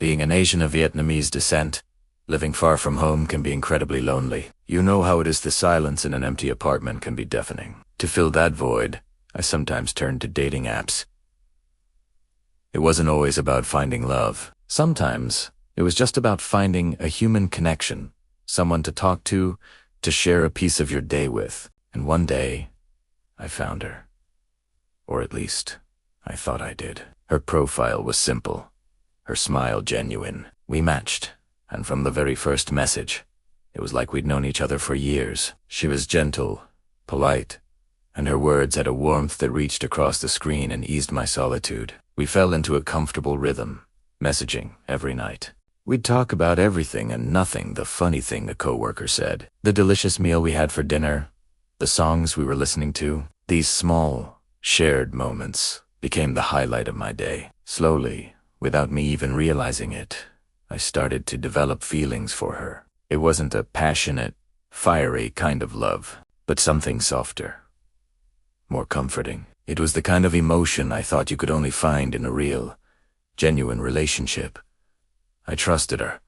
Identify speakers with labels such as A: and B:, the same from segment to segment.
A: Being an Asian of Vietnamese descent, living far from home can be incredibly lonely. You know how it is. The silence in an empty apartment can be deafening. To fill that void, I sometimes turned to dating apps. It wasn't always about finding love. Sometimes it was just about finding a human connection, someone to talk to share a piece of your day with. And one day, I found her. Or at least, I thought I did. Her profile was simple, her smile genuine. We matched, and from the very first message, it was like we'd known each other for years. She was gentle, polite, and her words had a warmth that reached across the screen and eased my solitude. We fell into a comfortable rhythm, messaging every night. We'd talk about everything and nothing. The funny thing, a coworker said, the delicious meal we had for dinner, the songs we were listening to, these small, shared moments became the highlight of my day. Slowly, without me even realizing it, I started to develop feelings for her. It wasn't a passionate, fiery kind of love, but something softer, more comforting. It was the kind of emotion I thought you could only find in a real, genuine relationship. I trusted her.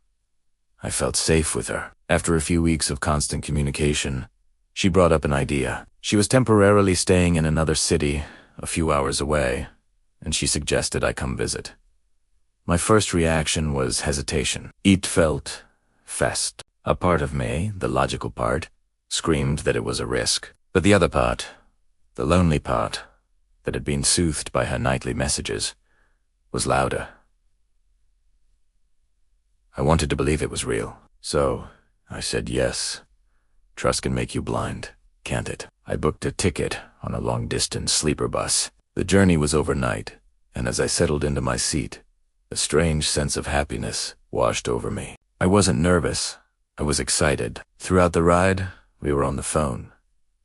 A: I felt safe with her. After a few weeks of constant communication, she brought up an idea. She was temporarily staying in another city, a few hours away, and she suggested I come visit. My first reaction was hesitation. It felt fast. A part of me, the logical part, screamed that it was a risk. But the other part, the lonely part, that had been soothed by her nightly messages, was louder. I wanted to believe it was real, so I said yes. Trust can make you blind, can't it? I booked a ticket on a long-distance sleeper bus. The journey was overnight, and as I settled into my seat, a strange sense of happiness washed over me. I wasn't nervous. I was excited. Throughout the ride, we were on the phone,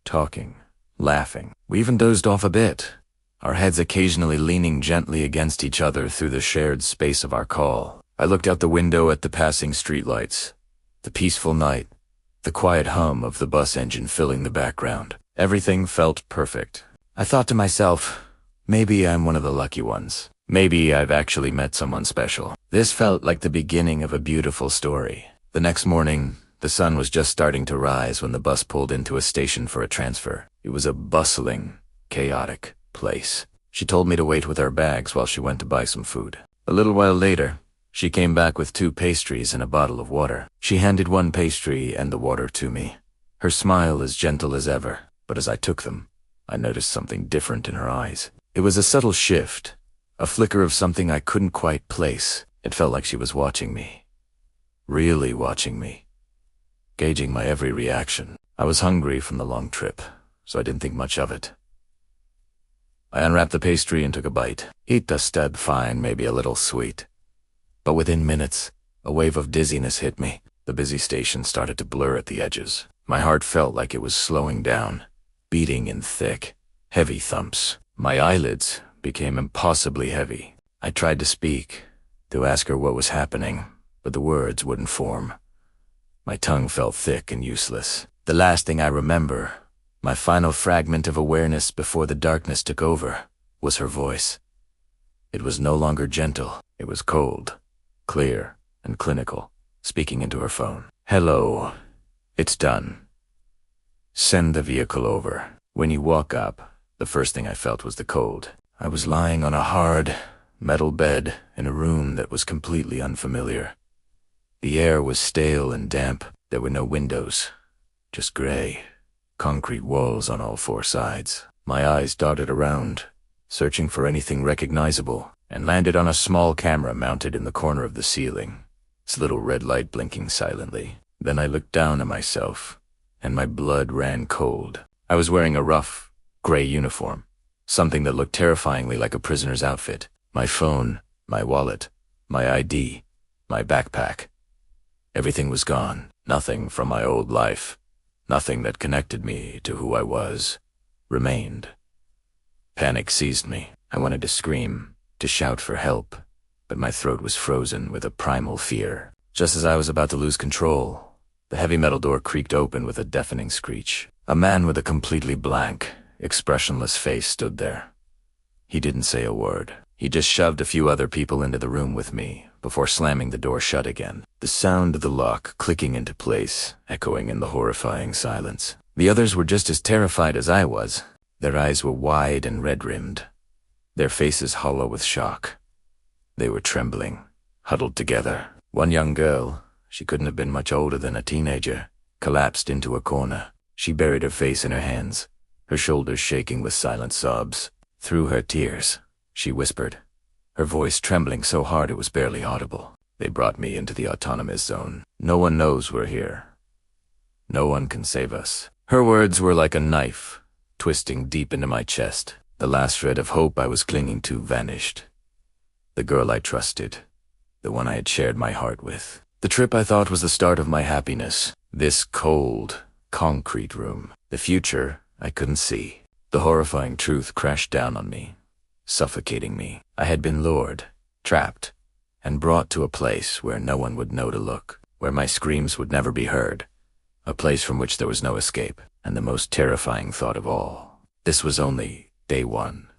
A: talking, laughing. We even dozed off a bit, our heads occasionally leaning gently against each other through the shared space of our call. I looked out the window at the passing streetlights, the peaceful night, the quiet hum of the bus engine filling the background. Everything felt perfect. I thought to myself, maybe I'm one of the lucky ones. Maybe I've actually met someone special. This felt like the beginning of a beautiful story. The next morning, the sun was just starting to rise when the bus pulled into a station for a transfer. It was a bustling, chaotic place. She told me to wait with our bags while she went to buy some food. A little while later, she came back with 2 pastries and a bottle of water. She handed 1 pastry and the water to me, her smile as gentle as ever. But as I took them, I noticed something different in her eyes. It was a subtle shift, a flicker of something I couldn't quite place. It felt like she was watching me, really watching me, gauging my every reaction. I was hungry from the long trip, so I didn't think much of it. I unwrapped the pastry and took a bite. It tasted fine, maybe a little sweet. But within minutes, a wave of dizziness hit me. The busy station started to blur at the edges. My heart felt like it was slowing down, beating in thick, heavy thumps. My eyelids became impossibly heavy. I tried to speak, to ask her what was happening, but the words wouldn't form. My tongue felt thick and useless. The last thing I remember, my final fragment of awareness before the darkness took over, was her voice. It was no longer gentle. It was cold, clear, and clinical, speaking into her phone. Hello. It's done. Send the vehicle over. When you walk up, the first thing I felt was the cold. I was lying on a hard, metal bed in a room that was completely unfamiliar. The air was stale and damp. There were no windows, just gray, concrete walls on all 4 sides. My eyes darted around, searching for anything recognizable, and landed on a small camera mounted in the corner of the ceiling, its little red light blinking silently. Then I looked down at myself, and my blood ran cold. I was wearing a rough, gray uniform, something that looked terrifyingly like a prisoner's outfit. My phone, my wallet, my ID, my backpack. Everything was gone. Nothing from my old life, nothing that connected me to who I was, remained. Panic seized me. I wanted to scream, to shout for help, but my throat was frozen with a primal fear. Just as I was about to lose control, the heavy metal door creaked open with a deafening screech. A man with a completely blank, expressionless face stood there. He didn't say a word. He just shoved a few other people into the room with me, before slamming the door shut again. The sound of the lock clicking into place, echoing in the horrifying silence. The others were just as terrified as I was. Their eyes were wide and red-rimmed, their faces hollow with shock. They were trembling, huddled together. One young girl, she couldn't have been much older than a teenager, collapsed into a corner. She buried her face in her hands, her shoulders shaking with silent sobs. Through her tears, she whispered, her voice trembling so hard it was barely audible. They brought me into the autonomous zone. No one knows we're here. No one can save us. Her words were like a knife, twisting deep into my chest. The last shred of hope I was clinging to vanished. The girl I trusted, the one I had shared my heart with. The trip I thought was the start of my happiness. This cold, concrete room. The future I couldn't see. The horrifying truth crashed down on me, suffocating me. I had been lured, trapped, and brought to a place where no one would know to look, where my screams would never be heard, a place from which there was no escape. And the most terrifying thought of all, this was only day one.